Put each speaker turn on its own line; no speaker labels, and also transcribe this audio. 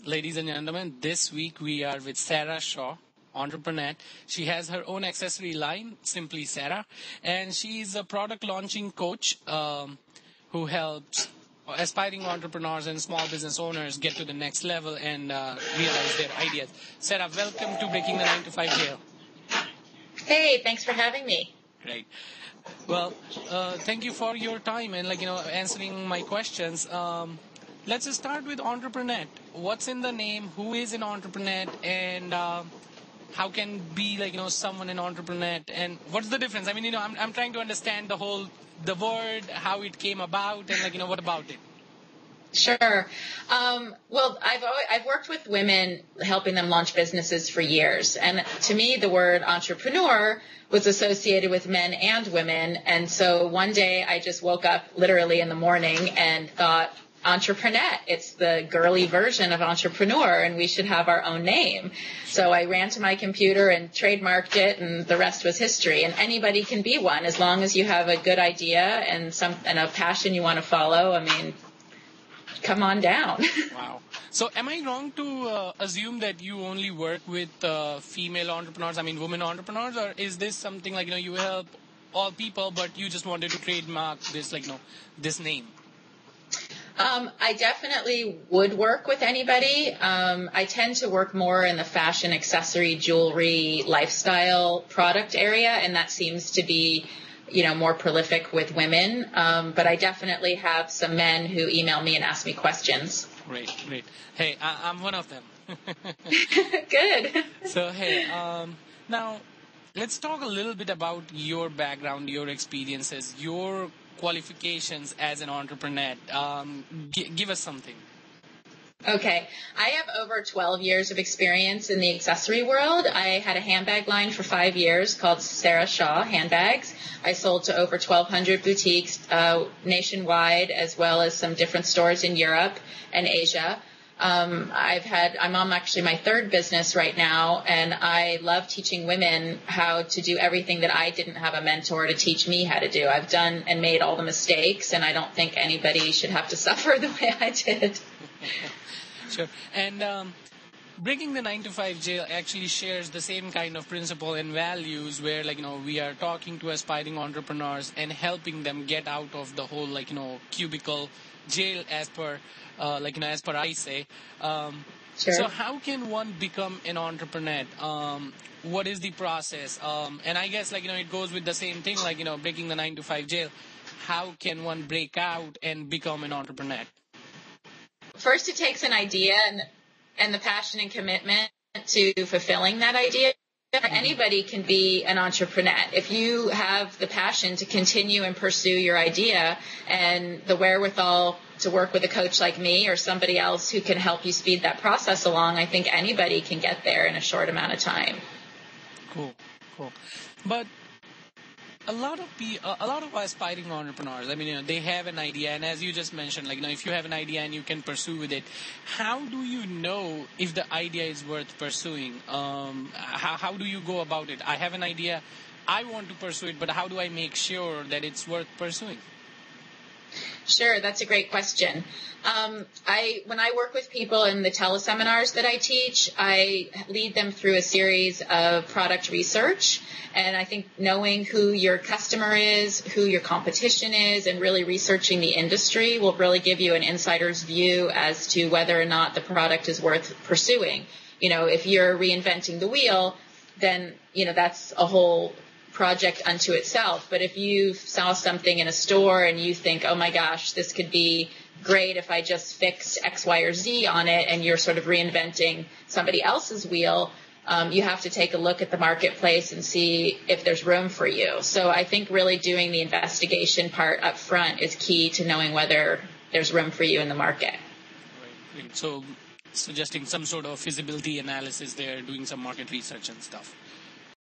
Ladies and gentlemen, this week we are with Sarah Shaw, Entreprenette. She has her own accessory line, Simply Sarah, and she's a product launching coach who helps aspiring entrepreneurs and small business owners get to the next level and realize their ideas. Sarah, welcome to Breaking the 9 to 5 Jail.
Hey, thanks for having me.
Great. Well, thank you for your time and answering my questions. Let's just start with Entreprenette. What's in the name? Who is an Entreprenette? And how can be someone an Entreprenette? And what's the difference? I mean, I'm trying to understand the word, how it came about, and what about it?
Sure. Well, I've worked with women, helping them launch businesses for years. And to me, the word entrepreneur was associated with men and women. And so one day I just woke up literally in the morning and thought, Entreprenette, it's the girly version of entrepreneur, and we should have our own name. So I ran to my computer and trademarked it, and the rest was history. And anybody can be one as long as you have a good idea and a passion you want to follow. I mean, come on down.
Wow. So am I wrong to assume that you only work with female entrepreneurs, women entrepreneurs, or is this something you help all people, but you just wanted to trademark this, this name?
I definitely would work with anybody. I tend to work more in the fashion, accessory, jewelry, lifestyle product area, and that seems to be more prolific with women. But I definitely have some men who email me and ask me questions.
Great. Hey, I'm one of them.
Good.
So, hey, now let's talk a little bit about your background, your experiences, your qualifications as an entrepreneur. Give us something.
Okay. I have over 12 years of experience in the accessory world. I had a handbag line for 5 years called Sarah Shaw Handbags. I sold to over 1,200 boutiques nationwide, as well as some different stores in Europe and Asia. I'm on actually my third business right now, and I love teaching women how to do everything that I didn't have a mentor to teach me how to do. I've done and made all the mistakes, and I don't think anybody should have to suffer the way I did.
Sure. And Breaking the 9 to 5 Jail actually shares the same kind of principle and values where, we are talking to aspiring entrepreneurs and helping them get out of the whole, cubicle jail as per I say.
Sure.
So how can one become an entrepreneur? What is the process? And I guess, it goes with the same thing, breaking the 9 to 5 jail. How can one break out and become an entrepreneur?
First, it takes an idea and the passion and commitment to fulfilling that idea. Anybody can be an entrepreneur. If you have the passion to continue and pursue your idea and the wherewithal to work with a coach like me or somebody else who can help you speed that process along, I think anybody can get there in a short amount of time.
Cool. But a lot of aspiring entrepreneurs, they have an idea, and as you just mentioned, if you have an idea and you can pursue with it, how do you know if the idea is worth pursuing? How do you go about it? I have an idea, I want to pursue it, but how do I make sure that it's worth pursuing?
Sure, that's a great question. When I work with people in the teleseminars that I teach, I lead them through a series of product research. And I think knowing who your customer is, who your competition is, and really researching the industry will really give you an insider's view as to whether or not the product is worth pursuing. If you're reinventing the wheel, then, that's a whole project unto itself. But if you saw something in a store and you think, oh my gosh, this could be great if I just fixed X, Y, or Z on it, and you're sort of reinventing somebody else's wheel, you have to take a look at the marketplace and see if there's room for you. So I think really doing the investigation part up front is key to knowing whether there's room for you in the market.
Right. So suggesting some sort of feasibility analysis there, doing some market research and stuff.